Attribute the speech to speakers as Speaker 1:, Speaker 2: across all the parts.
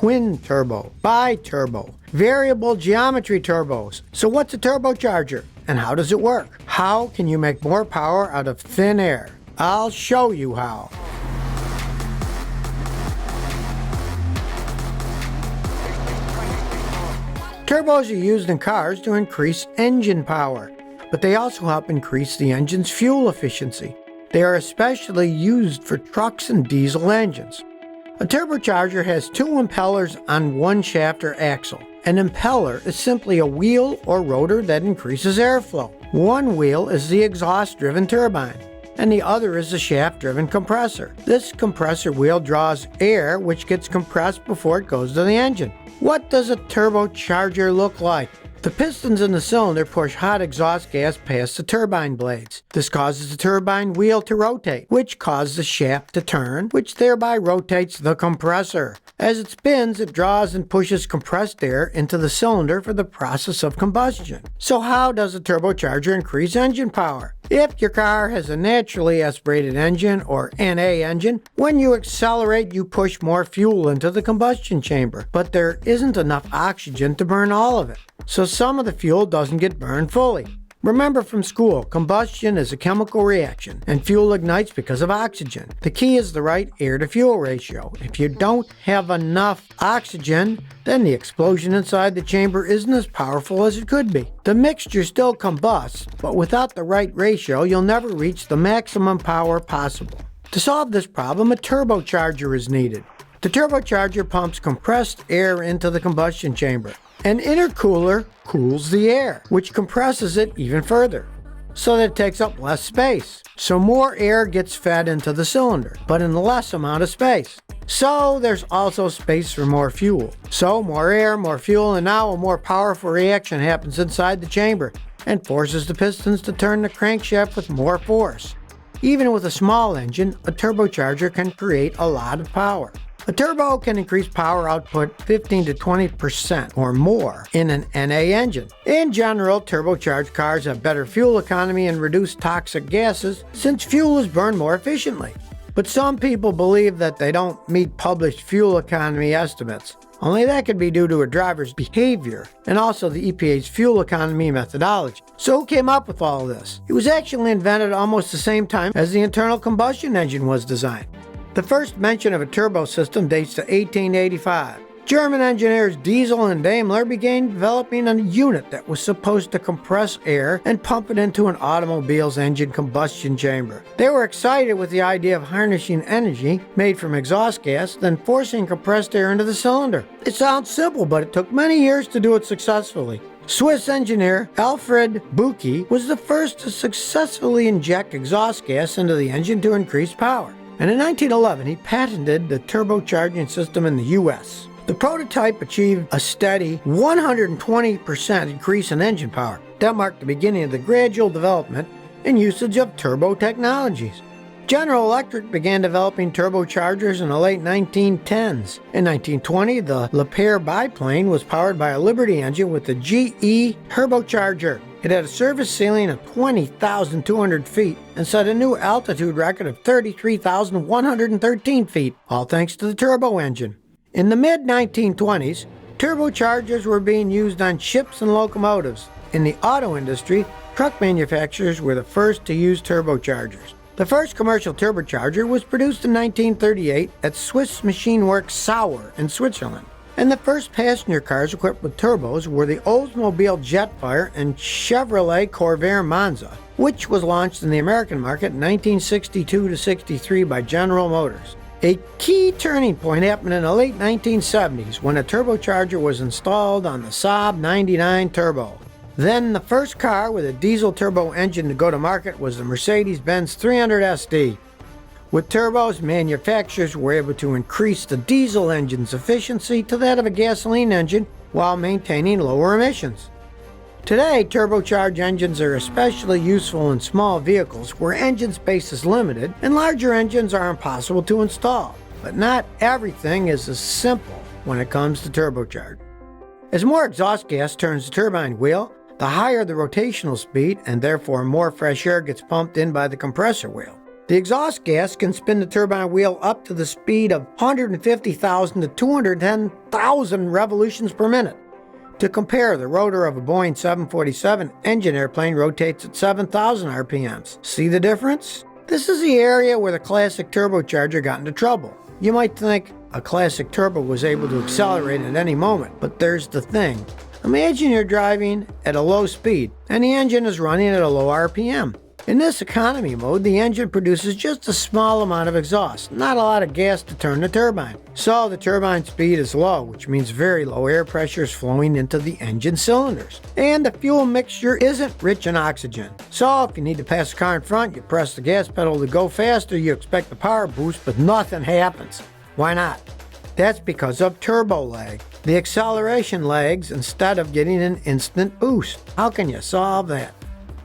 Speaker 1: twin turbo, bi-turbo, variable geometry turbos. So what's a turbocharger and how does it work? How can you make more power out of thin air? I'll show you how. Turbos are used in cars to increase engine power, but they also help increase the engine's fuel efficiency. They are especially used for trucks and diesel engines. A turbocharger has two impellers on one shaft or axle. An impeller is simply a wheel or rotor that increases airflow. One wheel is the exhaust-driven turbine, and the other is the shaft-driven compressor. This compressor wheel draws air which gets compressed before it goes to the engine. What does a turbocharger look like? The pistons in the cylinder push hot exhaust gas past the turbine blades. This causes the turbine wheel to rotate, which causes the shaft to turn, which thereby rotates the compressor. As it spins, it draws and pushes compressed air into the cylinder for the process of combustion. So how does a turbocharger increase engine power? If your car has a naturally aspirated engine or NA engine, when you accelerate, you push more fuel into the combustion chamber, but there isn't enough oxygen to burn all of it. So some of the fuel doesn't get burned fully. Remember from school, combustion is a chemical reaction, and fuel ignites because of oxygen. The key is the right air-to-fuel ratio. If you don't have enough oxygen, then the explosion inside the chamber isn't as powerful as it could be. The mixture still combusts, but without the right ratio, you'll never reach the maximum power possible. To solve this problem, a turbocharger is needed. The turbocharger pumps compressed air into the combustion chamber. An intercooler cools the air, which compresses it even further, so that it takes up less space. So more air gets fed into the cylinder, but in less amount of space. So there's also space for more fuel. So more air, more fuel, and now a more powerful reaction happens inside the chamber and forces the pistons to turn the crankshaft with more force. Even with a small engine, a turbocharger can create a lot of power. A turbo can increase power output 15 to 20% or more in an NA engine. In general, turbocharged cars have better fuel economy and reduce toxic gases since fuel is burned more efficiently. But some people believe that they don't meet published fuel economy estimates. Only that could be due to a driver's behavior and also the EPA's fuel economy methodology. So who came up with all of this? It was actually invented almost the same time as the internal combustion engine was designed. The first mention of a turbo system dates to 1885. German engineers Diesel and Daimler began developing a unit that was supposed to compress air and pump it into an automobile's engine combustion chamber. They were excited with the idea of harnessing energy made from exhaust gas, then forcing compressed air into the cylinder. It sounds simple, but it took many years to do it successfully. Swiss engineer Alfred Bucchi was the first to successfully inject exhaust gas into the engine to increase power. And in 1911, he patented the turbocharging system in the U.S. The prototype achieved a steady 120% increase in engine power. That marked the beginning of the gradual development and usage of turbo technologies. General Electric began developing turbochargers in the late 1910s. In 1920, the Lapierre biplane was powered by a Liberty engine with the GE turbocharger. It had a service ceiling of 20,200 feet and set a new altitude record of 33,113 feet, all thanks to the turbo engine. In the mid-1920s, turbochargers were being used on ships and locomotives. In the auto industry, truck manufacturers were the first to use turbochargers. The first commercial turbocharger was produced in 1938 at Swiss Machine Works Sauer in Switzerland. And the first passenger cars equipped with turbos were the Oldsmobile Jetfire and Chevrolet Corvair Monza, which was launched in the American market in 1962-63 by General Motors. A key turning point happened in the late 1970s when a turbocharger was installed on the Saab 99 Turbo. Then the first car with a diesel turbo engine to go to market was the Mercedes-Benz 300 SD. With turbos, manufacturers were able to increase the diesel engine's efficiency to that of a gasoline engine while maintaining lower emissions. Today, turbocharged engines are especially useful in small vehicles where engine space is limited and larger engines are impossible to install. But not everything is as simple when it comes to turbocharged. As more exhaust gas turns the turbine wheel, the higher the rotational speed and therefore more fresh air gets pumped in by the compressor wheel. The exhaust gas can spin the turbine wheel up to the speed of 150,000 to 210,000 revolutions per minute. To compare, the rotor of a Boeing 747 engine airplane rotates at 7,000 RPMs. See the difference? This is the area where the classic turbocharger got into trouble. You might think a classic turbo was able to accelerate at any moment, but there's the thing. Imagine you're driving at a low speed and the engine is running at a low RPM. In this economy mode, the engine produces just a small amount of exhaust, not a lot of gas to turn the turbine. So the turbine speed is low, which means very low air pressure is flowing into the engine cylinders. And the fuel mixture isn't rich in oxygen. So if you need to pass a car in front, you press the gas pedal to go faster, you expect a power boost, but nothing happens. Why not? That's because of turbo lag. The acceleration lags instead of getting an instant boost. How can you solve that?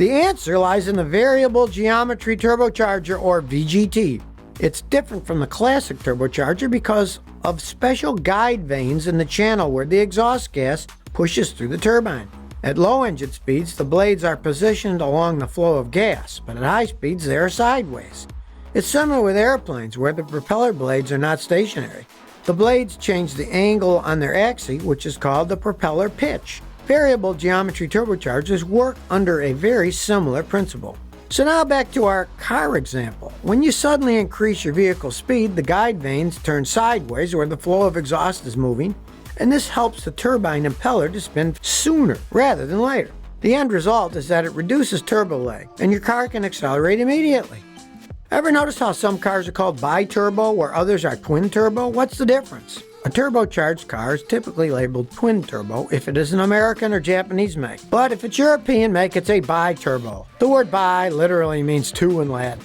Speaker 1: The answer lies in the variable geometry turbocharger, or VGT. It's different from the classic turbocharger because of special guide vanes in the channel where the exhaust gas pushes through the turbine. At low engine speeds, the blades are positioned along the flow of gas, but at high speeds they are sideways. It's similar with airplanes where the propeller blades are not stationary. The blades change the angle on their axis, which is called the propeller pitch. Variable geometry turbochargers work under a very similar principle. So now back to our car example. When you suddenly increase your vehicle speed, the guide vanes turn sideways where the flow of exhaust is moving, and this helps the turbine impeller to spin sooner rather than later. The end result is that it reduces turbo lag, and your car can accelerate immediately. Ever notice how some cars are called bi-turbo where others are twin-turbo? What's the difference? A turbocharged car is typically labeled twin-turbo if it is an American or Japanese make. But if it's European make, it's a bi-turbo. The word bi literally means two in Latin.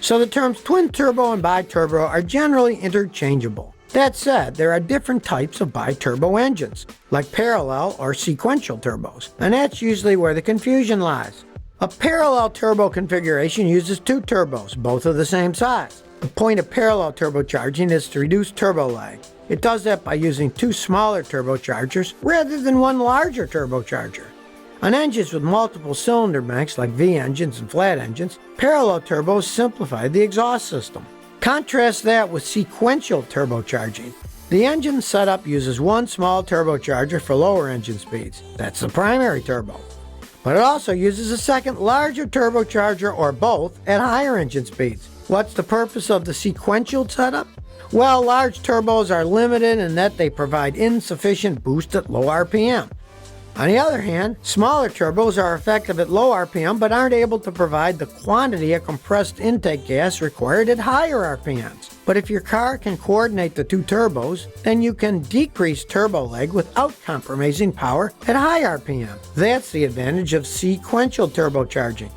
Speaker 1: So the terms twin-turbo and bi-turbo are generally interchangeable. That said, there are different types of bi-turbo engines, like parallel or sequential turbos, and that's usually where the confusion lies. A parallel turbo configuration uses two turbos, both of the same size. The point of parallel turbocharging is to reduce turbo lag. It does that by using two smaller turbochargers rather than one larger turbocharger. On engines with multiple cylinder banks like V engines and flat engines, parallel turbos simplify the exhaust system. Contrast that with sequential turbocharging. The engine setup uses one small turbocharger for lower engine speeds. That's the primary turbo. But it also uses a second larger turbocharger or both at higher engine speeds. What's the purpose of the sequential setup? Well, large turbos are limited in that they provide insufficient boost at low RPM. On the other hand, smaller turbos are effective at low RPM but aren't able to provide the quantity of compressed intake gas required at higher RPMs. But if your car can coordinate the two turbos, then you can decrease turbo lag without compromising power at high RPM. That's the advantage of sequential turbocharging.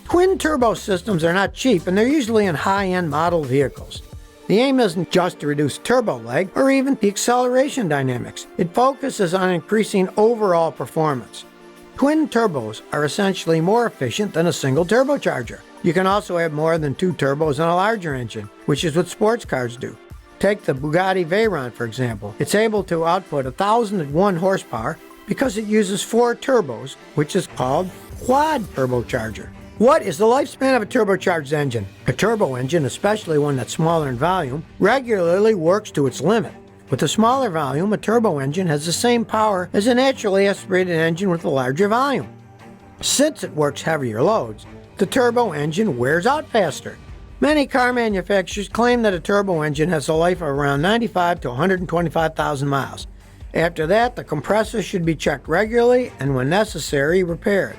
Speaker 1: Twin turbo systems are not cheap and they're usually in high-end model vehicles. The aim isn't just to reduce turbo lag or even the acceleration dynamics. It focuses on increasing overall performance. Twin turbos are essentially more efficient than a single turbocharger. You can also have more than two turbos on a larger engine, which is what sports cars do. Take the Bugatti Veyron, for example. It's able to output 1,001 horsepower because it uses four turbos, which is called quad turbocharger. What is the lifespan of a turbocharged engine? A turbo engine, especially one that's smaller in volume, regularly works to its limit. With a smaller volume, a turbo engine has the same power as a naturally aspirated engine with a larger volume. Since it works heavier loads, the turbo engine wears out faster. Many car manufacturers claim that a turbo engine has a life of around 95 to 125,000 miles. After that, the compressor should be checked regularly and when necessary, repaired.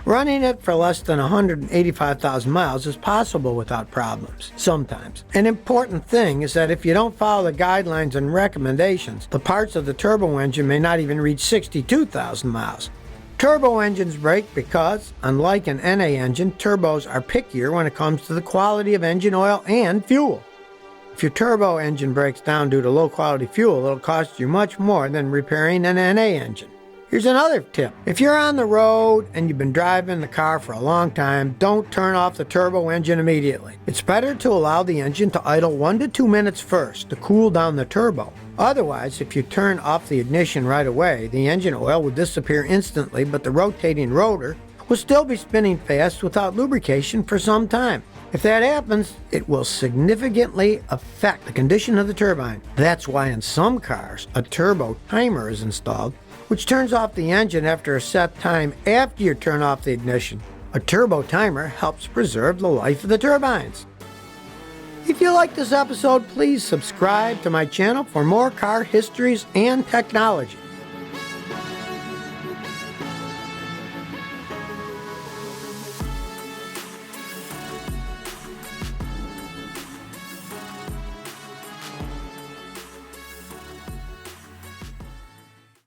Speaker 1: Running it for less than 185,000 miles is possible without problems, sometimes. An important thing is that if you don't follow the guidelines and recommendations, the parts of the turbo engine may not even reach 62,000 miles. Turbo engines break because, unlike an NA engine, turbos are pickier when it comes to the quality of engine oil and fuel. If your turbo engine breaks down due to low quality fuel, it'll cost you much more than repairing an NA engine. Here's another tip. If you're on the road and you've been driving the car for a long time, don't turn off the turbo engine immediately. It's better to allow the engine to idle 1 to 2 minutes first to cool down the turbo. Otherwise, if you turn off the ignition right away, the engine oil will disappear instantly, but the rotating rotor will still be spinning fast without lubrication for some time. If that happens, it will significantly affect the condition of the turbine. That's why in some cars, a turbo timer is installed, which turns off the engine after a set time after you turn off the ignition. A turbo timer helps preserve the life of the turbines. If you like this episode, please subscribe to my channel for more car histories and technology.